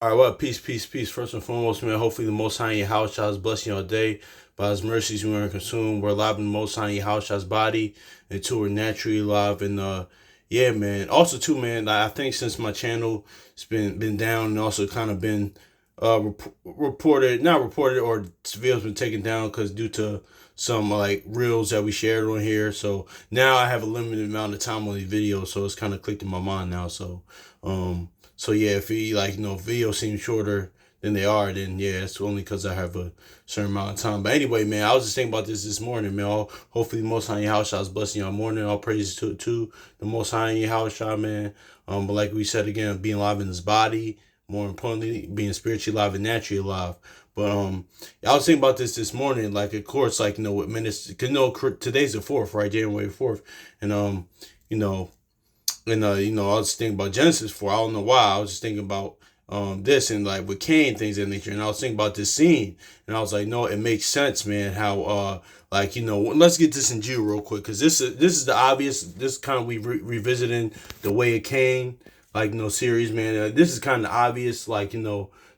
All right, well, peace, peace, peace. First and foremost, man, hopefully the Most High in your house shall bless you all day. By His mercies, we are consumed. We're alive in the Most High in your house shall's body, and two are naturally alive. And yeah, man. Also, too, man. Like, I think since my channel has been down and also kind of been reported, not reported, or videos been taken down because due to some like reels that we shared on here. So now I have a limited amount of time on these videos, so it's kind of clicked in my mind now. Um. So yeah, if he like videos seem shorter than they are, then yeah, it's only because I have a certain amount of time. But anyway, man, I was just thinking about this morning, man. Hopefully, the Most High in your house shall blessing y'all morning. All praises to the Most High in your house, shall, man. But like we said again, being alive in His body, more importantly, being spiritually alive and naturally alive. But I was thinking about this morning. Like, of course, like with minutes, because today's the 4th, right? January 4th, and you know and I was thinking about Genesis 4. I don't know why. I was just thinking about this and like with Cain, things of that nature. And I was thinking about this scene, and I was like, no, it makes sense, man. How like let's get this in Jew real quick, because this is the obvious. This kind of revisiting the way of Cain, like series, man. This is kind of obvious, like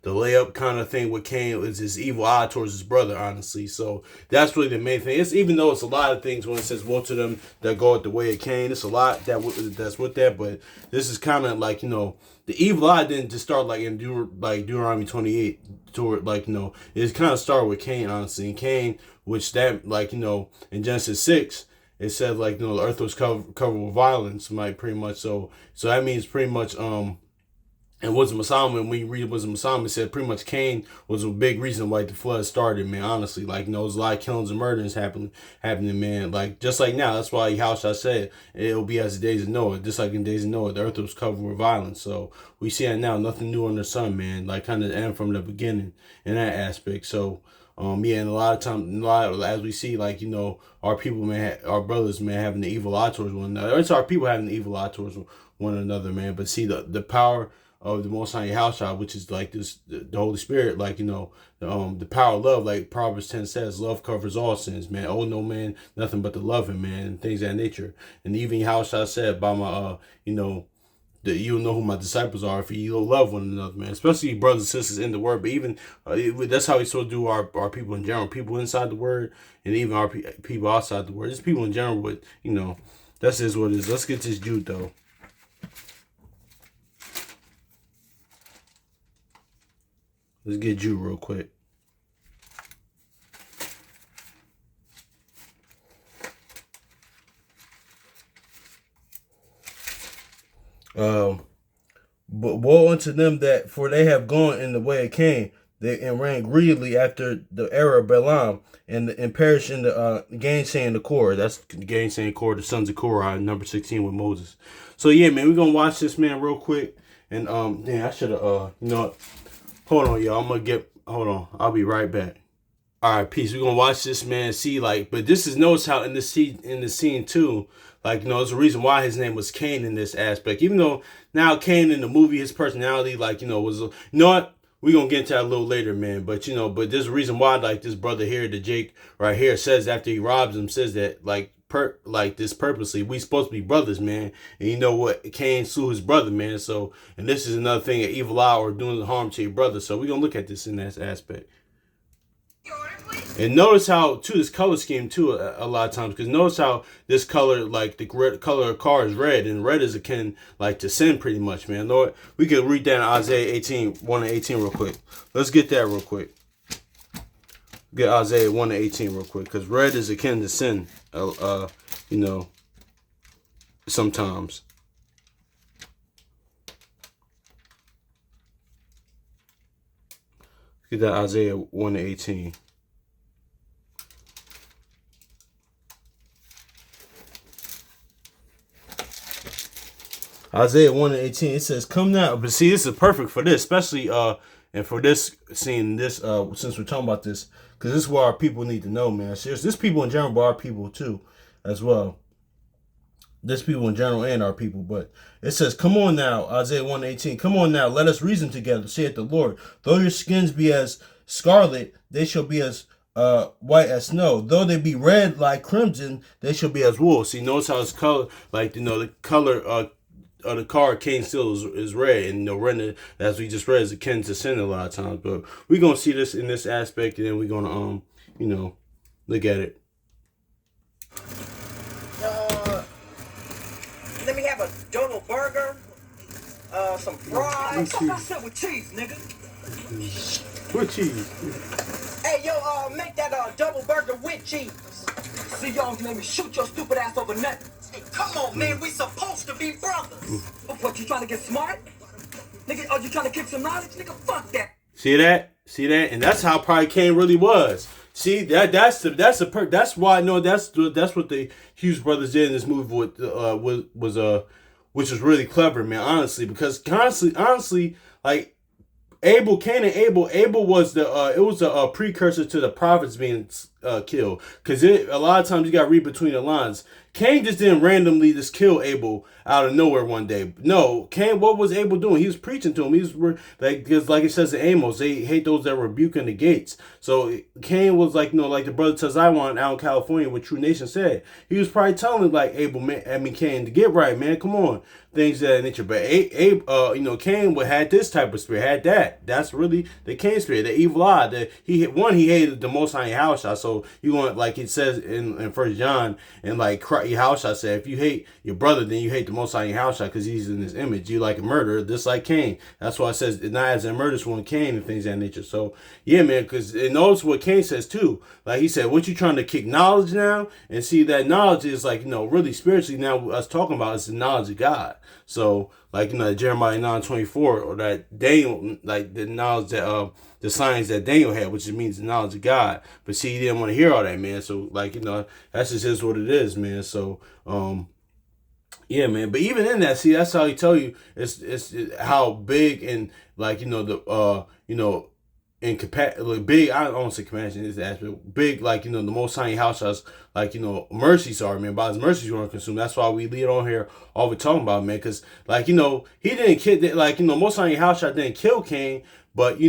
the layup kind of thing with Cain is his evil eye towards his brother, honestly. So that's really the main thing. It's even though it's a lot of things when it says woe to them that go at the way of Cain. It's a lot that's with that, but this is kind of like the evil eye didn't just start like in Deuteronomy 28 toward it kind of started with Cain, honestly. And Cain, which that in Genesis 6. It said the earth was covered with violence, like pretty much. So that means pretty much and Wisdom of Solomon, when you read Wisdom of Solomon, it said pretty much Cain was a big reason why the flood started, man. Honestly, there's a lot of killings and murders happening, man. Like just like now, that's why Yahushua said it'll be as the days of Noah. Just like in the days of Noah, the earth was covered with violence. So we see that now, nothing new under the sun, man. Like kind of end from the beginning in that aspect. So yeah, and a lot of times, as we see, our people, man, our brothers, man, having the evil eye towards one another. It's our people having the evil eye towards one another, man. But see, the power of the Most High house child, which is like this, the Holy Spirit, the power of love, like Proverbs 10 says, love covers all sins, man. Oh no, man, nothing but the loving, man, and things of that nature. And even house child said by my, that you'll know who my disciples are if you love one another, man. Especially brothers and sisters in the word, but even that's how we sort of do our people in general, people inside the word, and even our people outside the word. Just people in general, but that's just what it is. Let's get this Jude though. Let's get Jew real quick. But woe unto them that, for they have gone in the way of Cain, and ran greedily after the error of Balaam, and perished in the gainsaying the Korah. That's gainsaying Korah, the sons of Korah, number 16 with Moses. So yeah, man, we're gonna watch this, man, real quick. And I should have hold on, y'all. Hold on. I'll be right back. All right, peace. We're gonna watch this, man. See, but this is notice how in the scene too, there's a reason why his name was Cain in this aspect. Even though now Cain in the movie, his personality, was what? We're gonna get into that a little later, man. But but there's a reason why, this brother here, the Jake right here, says after he robs him, says that this purposely. We supposed to be brothers, man. And you know what? Cain slew his brother, man. So, and this is another thing, an evil eye or doing harm to your brother. So we're gonna look at this in that aspect. And notice how too this color scheme too a lot of times, because notice how this color, the color of car is red, and red is akin to sin pretty much, man. Lord, we could read that in Isaiah 18, 1 and 18 real quick. Let's get that real quick. Get Isaiah 1 and 18 real quick, because red is akin to sin. Sometimes. Get that Isaiah 1 and 18. Isaiah 1 and 18, it says, come now. But see, this is perfect for this, especially and for this scene, this since we're talking about this, because this is what our people need to know, man. Seriously, this people in general, but our people too, as well. This people in general and our people, but it says, come on now, Isaiah 1 and 18, come on now, let us reason together, saith the Lord. Though your skins be as scarlet, they shall be as white as snow. Though they be red like crimson, they shall be as wool. See, notice how it's color, the color the card Cain still is red, and red, as we just read, is akin to sin a lot of times. But we're gonna see this in this aspect, and then we're gonna look at it. Let me have a double burger, some fries. What's up with cheese, nigga? With cheese. Hey, yo, make that double burger with cheese. See, y'all let me shoot your stupid ass over nothing. Hey, come on, man, we supposed to be brothers. What, you trying to get smart? Nigga, are you trying to kick some knowledge? Nigga, fuck that. See that? And that's how probably Cain really was. See that's why I know that's what the Hughes brothers did in this movie which was really clever, man. Honestly, because honestly, like Cain and Abel was a precursor to the prophets being killed. Because a lot of times you got to read between the lines. Cain just didn't randomly just kill Abel out of nowhere one day. No, Cain, what was Abel doing? He was preaching to him. He was because, like it says in Amos, they hate those that rebuke in the gates. So Cain was like the brother Tazaiwan out in California, what True Nation said. He was probably telling like Cain to get right, man. Come on, things of that nature. But Cain had this type of spirit, had that. That's really the Cain spirit, the evil eye. That he hated the Most High Yahushua. So you want, like it says in 1 John, and like Yahushua said, if you hate your brother, then you hate the Most High Yahushua because he's in his image. You like a murderer, just like Cain. That's why it says not as a murderous one Cain and things of that nature. So yeah, man, because it knows what Cain says too. Like he said, what you trying to kick knowledge now? And see that knowledge is like really spiritually now us talking about is the knowledge of God. So like Jeremiah 9:24, or that Daniel, like the knowledge that the science that Daniel had, which means the knowledge of God. But see, he didn't want to hear all that, man. So like that's just is what it is, man. So yeah, man. But even in that, see, that's how he tell you it's how big and like and big. I don't want to say compassion is the aspect big, like the Most High House's like mercies are, man. By his mercies we're gonna consume. That's why we lead on here all we talking about, man. Because like he didn't kill, like Most High House didn't kill Cain, but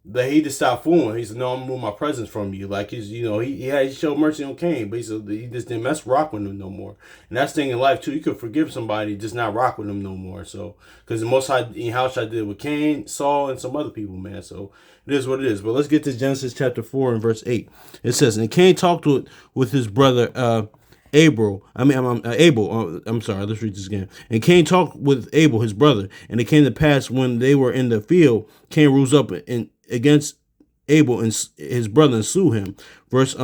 that he just stopped fooling. He said, "No, I'm gonna move my presence from you." Like he showed mercy on Cain, but he just didn't rock with him no more. And that's the thing in life too. You could forgive somebody, just not rock with them no more. So because the Most High House did with Cain, Saul, and some other people, man. So it is what it is. But let's get to Genesis chapter 4 and verse 8. It says, "And Cain talked with his brother Abel. I'm sorry. Let's read this again. And Cain talked with Abel, his brother, and it came to pass when they were in the field, Cain rose up against Abel and his brother and slew him." Verse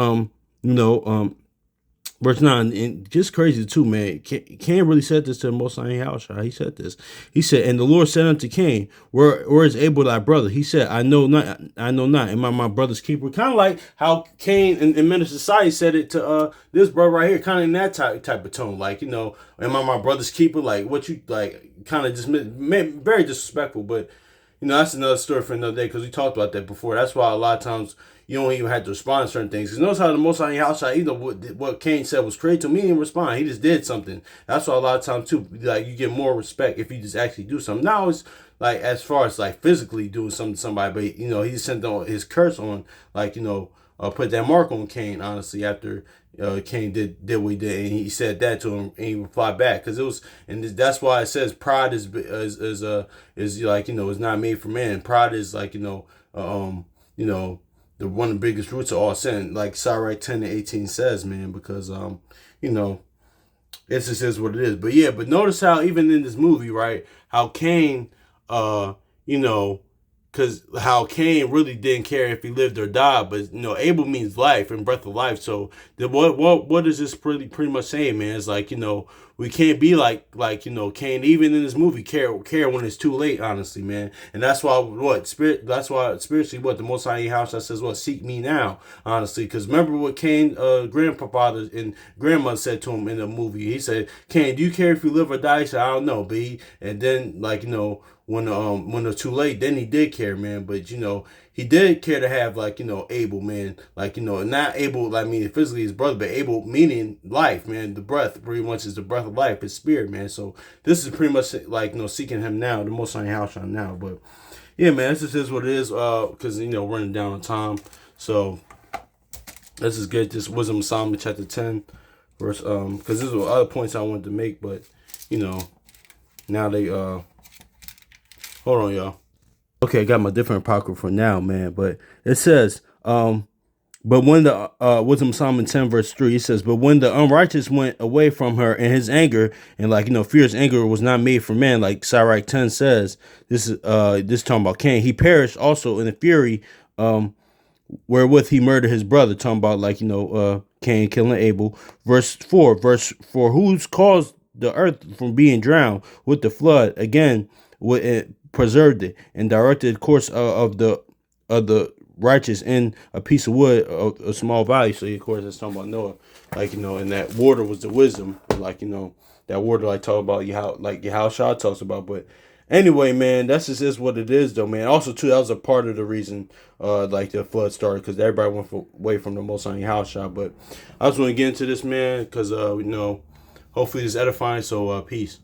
Verse 9, and just crazy too, man. Cain really said this to the Most High House. He said this. He said, "And the Lord said unto Cain, Where is Abel thy brother?" He said, I know not. Am I my brother's keeper?" Kind of like how Cain in Men of Society said it to this brother right here, kind of in that type of tone. Like, am I my brother's keeper? Like, what you, like, kind of just very disrespectful. But, that's another story for another day because we talked about that before. That's why a lot of times you don't even have to respond to certain things. Because notice how the Most High House, what Cain said was crazy to me, he didn't respond. He just did something. That's why a lot of times too, like, you get more respect if you just actually do something. Now it's like as far as like physically doing something to somebody, but he just sent his curse on, like, put that mark on Cain. Honestly, after Cain did what he did, and he said that to him, and he replied back because it was, and that's why it says pride is like is not made for man. Pride is like the one of the biggest roots of all sin, like Sirach 10:18 says, man, because it just is what it is. But yeah, but notice how even in this movie, right, how Cain, because how Cain really didn't care if he lived or died, but Abel means life and breath of life. So what is this pretty much saying, man? It's like we can't be like Cain, even in this movie, care when it's too late, honestly, man. And that's why spiritually what the Most High House says, seek me now, honestly, because remember what Cain grandfather and grandmother said to him in the movie. He said, "Cain, do you care if you live or die?" He said, "I don't know, but and then when it's too late, then he did care, man. But he did care to have Abel, man, not Abel, I mean physically his brother, but Abel meaning life, man. The breath pretty much is the breath of life, his spirit, man. So this is pretty much like seeking him now, the Most High House now. But yeah, man, this is what it is. Because running down on time, so let's just get this Wisdom of Solomon chapter 10, verse because there's other points I wanted to make, but Now they hold on, y'all. Okay, I got my different apocrypha now, man. But it says, but when the Wisdom of Solomon 10 verse 3, it says, but when the unrighteous went away from her in his anger, and like fierce anger was not made for man, like Sirach 10 says, this is talking about Cain. He perished also in the fury wherewith he murdered his brother, talking about like Cain killing Abel. Verse 4, who's caused the earth from being drowned with the flood again, what it preserved it and directed the course of the righteous in a piece of wood of a small value. So of course it's talking about Noah, like and that water was the wisdom, like that water like talk about how Shah talks about. But anyway, man, that's just is what it is, though, man. Also, too, that was a part of the reason, like the flood started, because everybody went away from the Most High house shot. But I just want to get into this, man, because hopefully it's edifying. So, peace.